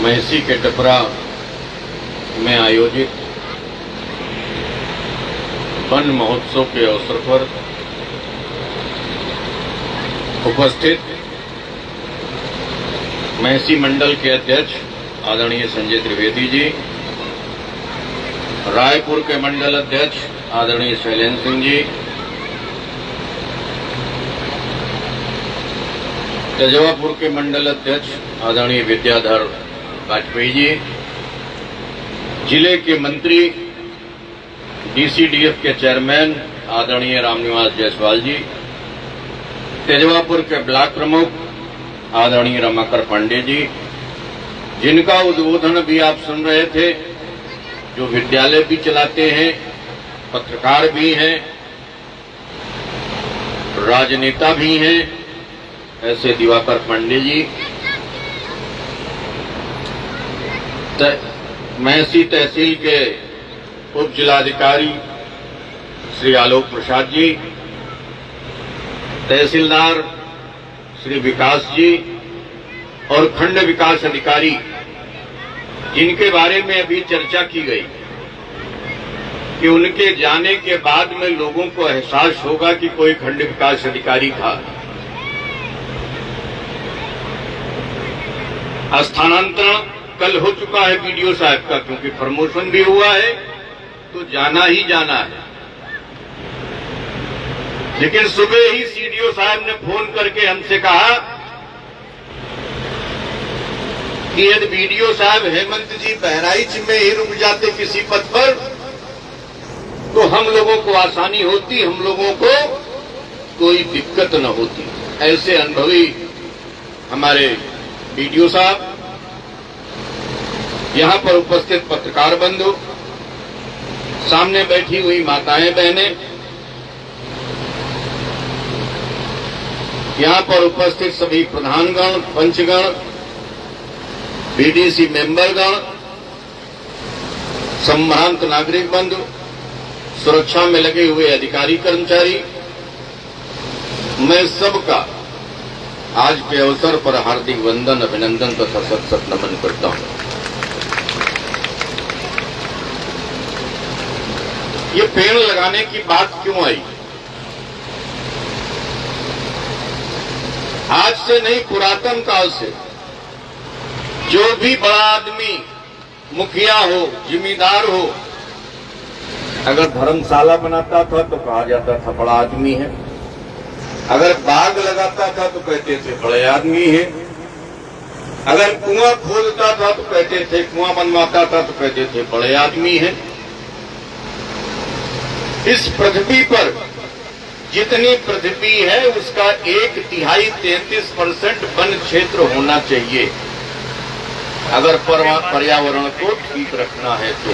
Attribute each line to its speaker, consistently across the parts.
Speaker 1: महसी के टपरा में आयोजित वन महोत्सव के अवसर पर उपस्थित महसी मंडल के अध्यक्ष आदरणीय संजय त्रिवेदी जी, रायपुर के मंडल अध्यक्ष आदरणीय शैलेंद्र सिंह जी, तेजवापुर के मंडल अध्यक्ष आदरणीय विद्याधर वाजपेयी जी, जिले के मंत्री डीसीडीएफ के चेयरमैन आदरणीय रामनिवास जायसवाल जी, तेजवापुर के ब्लॉक प्रमुख आदरणीय रमाकर पांडे जी, जिनका उद्बोधन भी आप सुन रहे थे, जो विद्यालय भी चलाते हैं, पत्रकार भी हैं, राजनेता भी हैं, ऐसे दिवाकर पांडे जी, महसी तहसील के उप जिलाधिकारी श्री आलोक प्रसाद जी, तहसीलदार श्री विकास जी और खंड विकास अधिकारी, जिनके बारे में अभी चर्चा की गई कि उनके जाने के बाद में लोगों को एहसास होगा कि कोई खंड विकास अधिकारी था। स्थानांतरण कल हो चुका है बीडीओ साहब का, क्योंकि प्रमोशन भी हुआ है तो जाना ही जाना है। लेकिन सुबह ही सीडीओ साहब ने फोन करके हमसे कहा कि यदि बीडीओ साहब हेमंत जी बहराइच में ही रुक जाते किसी पद पर तो हम लोगों को आसानी होती, हम लोगों को कोई दिक्कत न होती। ऐसे अनुभवी हमारे बीडीओ साहब, यहां पर उपस्थित पत्रकार बंधु, सामने बैठी हुई माताएं बहनें, यहां पर उपस्थित सभी प्रधानगण, पंचगण, बीडीसी मेंबरगण, संभ्रांत नागरिक बंधु, सुरक्षा में लगे हुए अधिकारी कर्मचारी, मैं सबका आज के अवसर पर हार्दिक वंदन, अभिनंदन तथा सत सत नमन करता हूं। ये पेड़ लगाने की बात क्यों आई? आज से नहीं, पुरातन काल से जो भी बड़ा आदमी, मुखिया हो, जिम्मेदार हो, अगर धर्मशाला बनाता था तो कहा जाता था बड़ा आदमी है, अगर बाग लगाता था तो कहते थे बड़े आदमी है, अगर कुआं खोदता था तो कहते थे, कुआं बनवाता था तो कहते थे बड़े आदमी है। इस पृथ्वी पर जितनी पृथ्वी है उसका 1/3 33% वन क्षेत्र होना चाहिए अगर पर्यावरण को ठीक रखना है तो।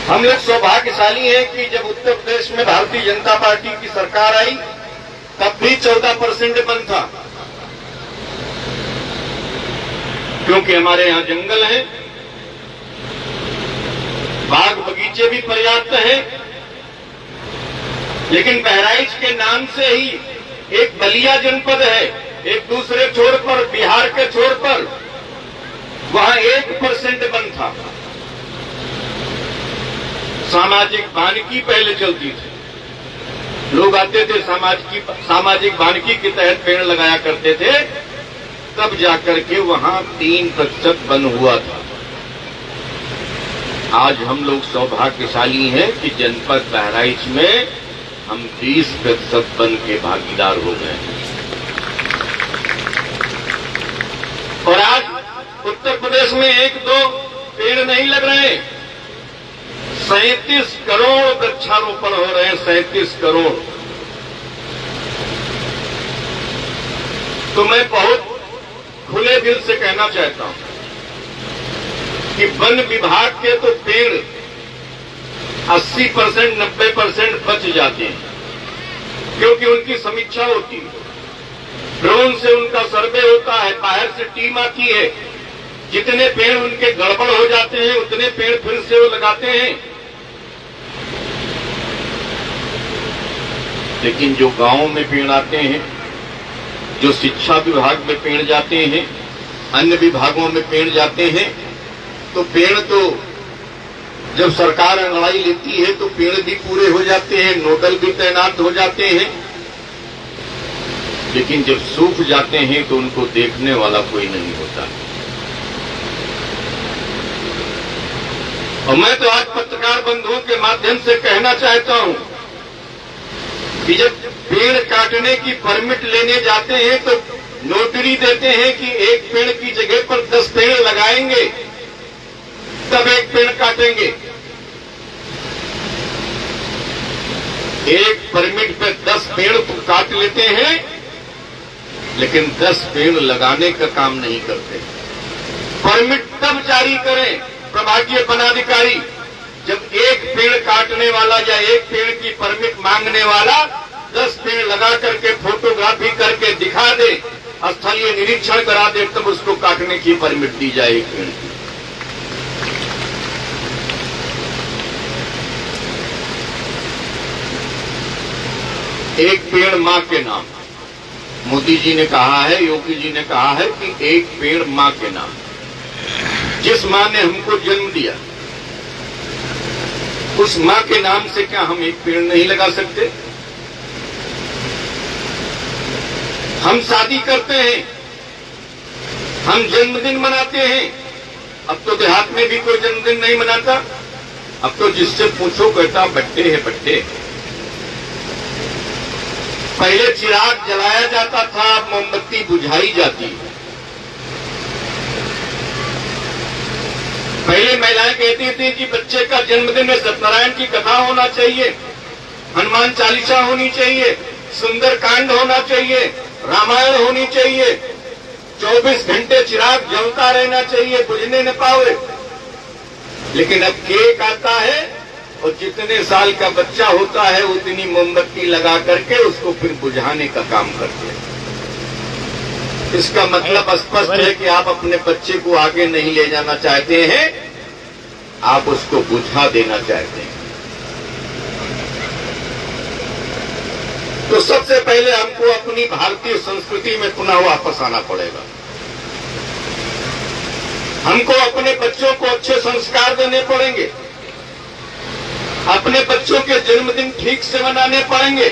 Speaker 1: हम लोग सौभाग्यशाली हैं कि जब उत्तर प्रदेश में भारतीय जनता पार्टी की सरकार आई तब भी 14% वन था, क्योंकि हमारे यहां जंगल है, बाग बगीचे भी पर्याप्त हैं। लेकिन बहराइच के नाम से ही एक बलिया जनपद है, एक दूसरे छोर पर, बिहार के छोर पर, वहां 1% वन था। सामाजिक वानिकी पहले चलती थी, लोग आते थे सामाजिक वानिकी के तहत पेड़ लगाया करते थे, तब जाकर के वहां 3% वन हुआ था। आज हम लोग सौभाग्यशाली हैं कि जनपद बहराइच में हम 20% वन के भागीदार हो गए हैं। और आज उत्तर प्रदेश में 1-2 पेड़ नहीं लग रहे, 37 करोड़ वृक्षारोपण हो रहे हैं, 37 करोड़। तो मैं बहुत खुले दिल से कहना चाहता हूं कि वन विभाग के तो पेड़ 80% 90% बच जाते हैं, क्योंकि उनकी समीक्षा होती है, ड्रोन से उनका सर्वे होता है, बाहर से टीम आती है, जितने पेड़ उनके गड़बड़ हो जाते हैं उतने पेड़ फिर से वो लगाते हैं। लेकिन जो गांव में पेड़ आते हैं जो शिक्षा विभाग में पेड़ जाते हैं, अन्य विभागों में पेड़ जाते हैं, तो पेड़ तो जब सरकार अंगड़ाई लेती है तो पेड़ भी पूरे हो जाते हैं, नोडल भी तैनात हो जाते हैं, लेकिन जब सूख जाते हैं तो उनको देखने वाला कोई नहीं होता। और मैं तो आज पत्रकार बंधुओं के माध्यम से कहना चाहता हूं कि जब पेड़ काटने की परमिट लेने जाते हैं तो नोटरी देते हैं कि एक पेड़ की जगह पर 10 पेड़ लगाएंगे, तब एक पेड़ काटेंगे। एक परमिट पे 10 पेड़ काट लेते हैं, लेकिन 10 पेड़ लगाने का काम नहीं करते। परमिट तब जारी करें प्रभागीय वनाधिकारी जब एक पेड़ काटने वाला या एक पेड़ की परमिट मांगने वाला 10 पेड़ लगा करके फोटोग्राफी करके दिखा दे, स्थलीय निरीक्षण करा दे, तब उसको काटने की परमिट दी जाए एक पेड़ की। एक पेड़ मां के नाम, मोदी जी ने कहा है, योगी जी ने कहा है कि एक पेड़ मां के नाम। जिस मां ने हमको जन्म दिया उस मां के नाम से क्या हम एक पेड़ नहीं लगा सकते? हम शादी करते हैं, हम जन्मदिन मनाते हैं। अब तो देहात में भी कोई जन्मदिन नहीं मनाता। अब तो जिससे पूछो कहता बर्थडे है बर्थडे। पहले चिराग जलाया जाता था, अब मोमबत्ती बुझाई जाती है। पहले महिलाएं कहती थी कि बच्चे का जन्मदिन में सत्यनारायण की कथा होना चाहिए, हनुमान चालीसा होनी चाहिए, सुंदर कांड होना चाहिए, रामायण होनी चाहिए, 24 घंटे चिराग जलता रहना चाहिए, बुझने न पावे। लेकिन अब केक आता है और जितने साल का बच्चा होता है उतनी मोमबत्ती लगा करके उसको फिर बुझाने का काम करते हैं। इसका मतलब स्पष्ट है कि आप अपने बच्चे को आगे नहीं ले जाना चाहते हैं, आप उसको बुझा देना चाहते हैं। तो सबसे पहले हमको अपनी भारतीय संस्कृति में पुनः वापस आना पड़ेगा। हमको अपने बच्चों को अच्छे संस्कार देने पड़ेंगे, अपने बच्चों के जन्मदिन ठीक से मनाने पड़ेंगे।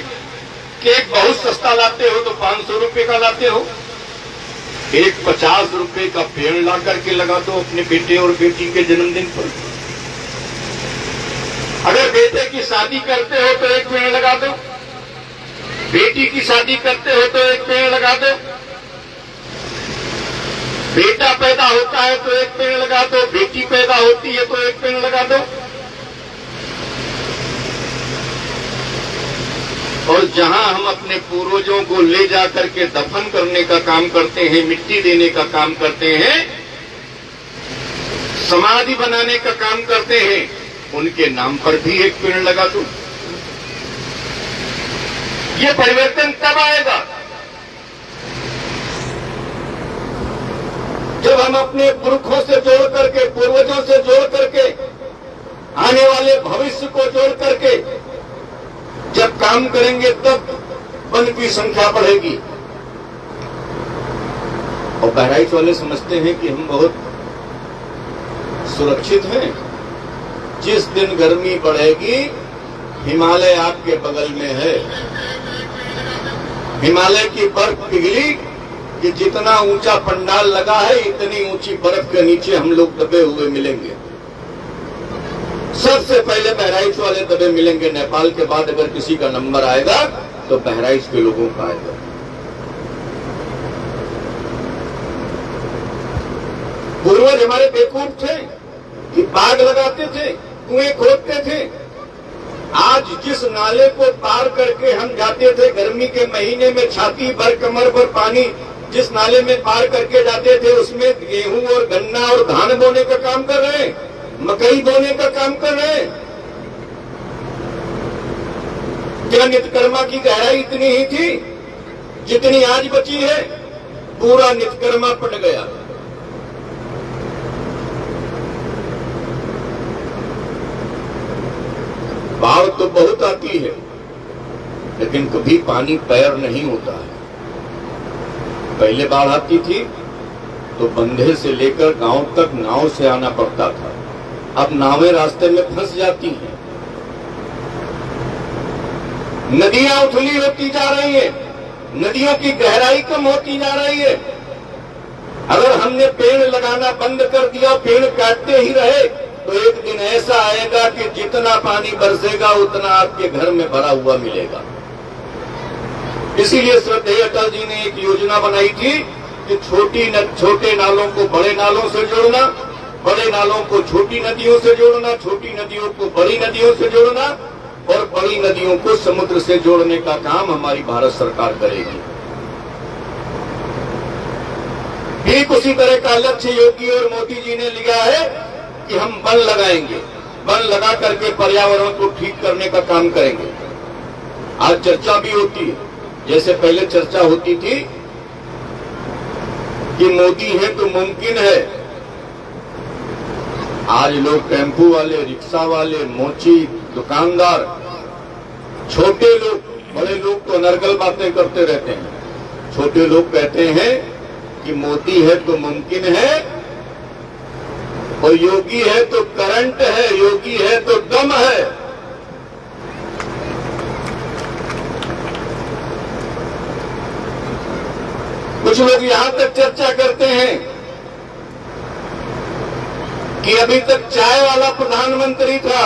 Speaker 1: केक बहुत सस्ता लाते हो तो 500 रुपए का लाते हो, एक 50 रुपए का पेड़ ला करके लगा दो अपने बेटे और बेटी के जन्मदिन पर। अगर बेटे की शादी करते हो तो एक पेड़ लगा दो, बेटी की शादी करते हो तो एक पेड़ लगा दो, बेटा पैदा होता है तो एक पेड़ लगा दो, बेटी पैदा होती है तो एक पेड़ लगा दो। और जहां हम अपने पूर्वजों को ले जाकर के दफन करने का काम करते हैं, मिट्टी देने का काम करते हैं, समाधि बनाने का काम करते हैं, उनके नाम पर भी एक पेड़ लगा दो। ये परिवर्तन तब आएगा जब हम अपने पुरखों से जोड़ करके, पूर्वजों से जोड़ करके, आने वाले भविष्य को जोड़ करके जब काम करेंगे तब वन की संख्या बढ़ेगी। और बहराइच वाले समझते हैं कि हम बहुत सुरक्षित हैं। जिस दिन गर्मी बढ़ेगी, हिमालय आपके बगल में है। हिमालय की बर्फ पिघली कि जितना ऊंचा पंडाल लगा है इतनी ऊंची बर्फ के नीचे हम लोग दबे हुए मिलेंगे। सबसे पहले बहराइच वाले दबे मिलेंगे। नेपाल के बाद अगर किसी का नंबर आएगा तो बहराइच के लोगों का आएगा। पूर्वज हमारे बेवकूफ थे कि बाग लगाते थे, कुएं खोदते थे। आज जिस नाले को पार करके हम जाते थे गर्मी के महीने में, छाती भर कमर भर पानी जिस नाले में पार करके जाते थे, उसमें गेहूं और गन्ना और धान बोने का काम कर रहे हैं, मकई बोने का काम कर रहे हैं। क्या नित्यकर्मा की गहराई इतनी ही थी जितनी आज बची है? पूरा नित्यकर्मा पट गया। बाढ़ तो बहुत आती है, लेकिन कभी पानी पैर नहीं होता है। पहले बाढ़ आती थी तो बंधे से लेकर गांव तक नाव से आना पड़ता था। अब नावें रास्ते में फंस जाती हैं। नदियां उथली होती जा रही है, नदियों की गहराई कम होती जा रही है। अगर हमने पेड़ लगाना बंद कर दिया, पेड़ काटते ही रहे, तो एक दिन ऐसा आएगा कि जितना पानी बरसेगा उतना आपके घर में भरा हुआ मिलेगा। इसीलिए श्रद्धेय अटल जी ने एक योजना बनाई थी कि छोटे नालों को बड़े नालों से जोड़ना, बड़े नालों को छोटी नदियों से जोड़ना, छोटी नदियों को बड़ी नदियों से जोड़ना और बड़ी नदियों को समुद्र से जोड़ने का काम हमारी भारत सरकार करेगी। ठीक उसी तरह का लक्ष्य योगी और मोदी जी ने लिया है कि हम वन लगाएंगे, वन लगा करके पर्यावरण को ठीक करने का काम करेंगे। आज चर्चा भी होती है, जैसे पहले चर्चा होती थी कि मोदी है तो मुमकिन है। आज लोग टेम्पू वाले, रिक्शा वाले, मोची, दुकानदार, छोटे लोग, बड़े लोग तो अनर्गल बातें करते रहते हैं। छोटे लोग कहते हैं कि मोदी है तो मुमकिन है और योगी है तो करंट है, योगी है तो दम है। कुछ लोग यहां तक चर्चा करते हैं कि अभी तक चाय वाला प्रधानमंत्री था,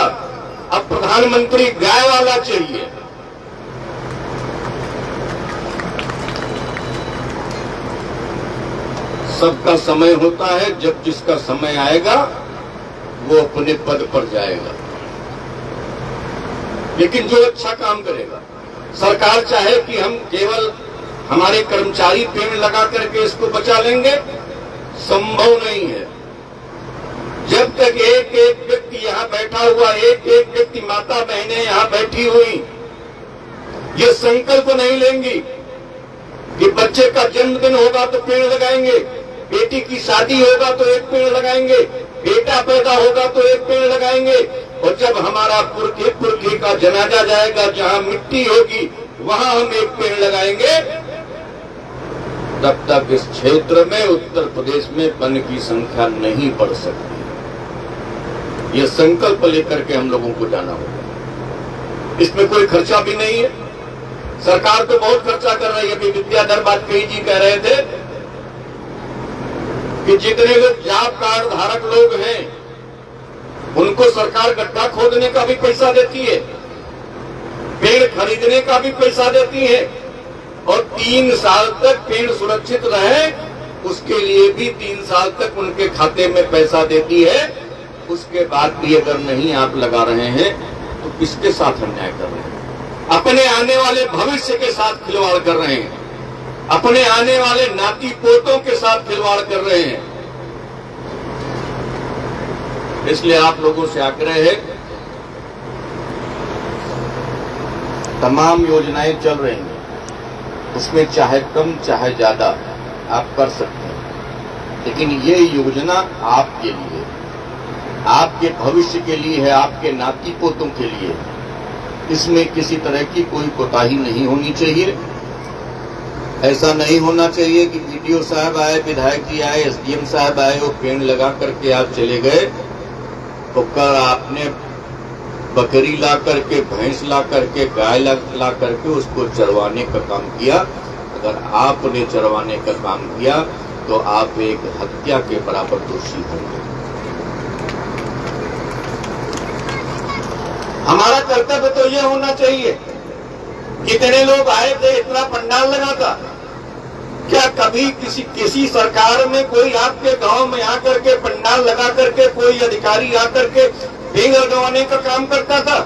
Speaker 1: अब प्रधानमंत्री गाय वाला चाहिए। सबका समय होता है, जब जिसका समय आएगा वो अपने पद पर जाएगा। लेकिन जो अच्छा काम करेगा, सरकार चाहे कि हम केवल हमारे कर्मचारी पेड़ लगा करके इसको बचा लेंगे, संभव नहीं है। जब तक एक एक व्यक्ति यहां बैठा हुआ, एक एक व्यक्ति, माता बहनें यहां बैठी हुई, ये संकल्प नहीं लेंगी कि बच्चे का जन्मदिन होगा तो पेड़ लगाएंगे, बेटी की शादी होगा तो एक पेड़ लगाएंगे, बेटा पैदा होगा तो एक पेड़ लगाएंगे, और जब हमारा पुरखे का जनाजा जाएगा, जहां मिट्टी होगी वहां हम एक पेड़ लगाएंगे, तब तक इस क्षेत्र में, उत्तर प्रदेश में वन की संख्या नहीं बढ़ सकती। यह संकल्प लेकर के हम लोगों को जाना होगा। इसमें कोई खर्चा भी नहीं है। सरकार तो बहुत खर्चा कर रही है। अभी विद्याधर वाजपेयी जी कह रहे थे कि जितने लोग जॉब कार्ड धारक लोग हैं उनको सरकार गड्ढा खोदने का भी पैसा देती है, पेड़ खरीदने का भी पैसा देती है, और 3 साल तक पेड़ सुरक्षित रहे उसके लिए भी 3 साल तक उनके खाते में पैसा देती है। उसके बाद भी अगर नहीं आप लगा रहे हैं तो किसके साथ अन्याय कर रहे हैं? अपने आने वाले भविष्य के साथ खिलवाड़ कर रहे हैं, अपने आने वाले नाती पोतों के साथ खिलवाड़ कर रहे हैं। इसलिए आप लोगों से आग्रह है, तमाम योजनाएं चल रही हैं, उसमें चाहे कम चाहे ज्यादा आप कर सकते हैं, लेकिन ये योजना आपके लिए, आपके भविष्य के लिए है, आपके नाती पोतों के लिए। इसमें किसी तरह की कोई कोताही नहीं होनी चाहिए। ऐसा नहीं होना चाहिए कि वीडियो साहब आए, विधायक जी आए, एसडीएम साहब आए, वो पेड़ लगा करके आप चले गए, तो कल आपने बकरी ला करके, भैंस ला करके, गाय ला करके उसको चरवाने का काम किया। अगर आपने चरवाने का काम किया तो आप एक हत्या के बराबर दोषी होंगे। हमारा कर्तव्य तो यह होना चाहिए। कितने लोग आए थे, इतना पंडाल लगा था, क्या कभी किसी सरकार में कोई आपके गांव में आकर के पंडाल लगा करके कोई अधिकारी आकर के पेड़ लगवाने का काम करता था?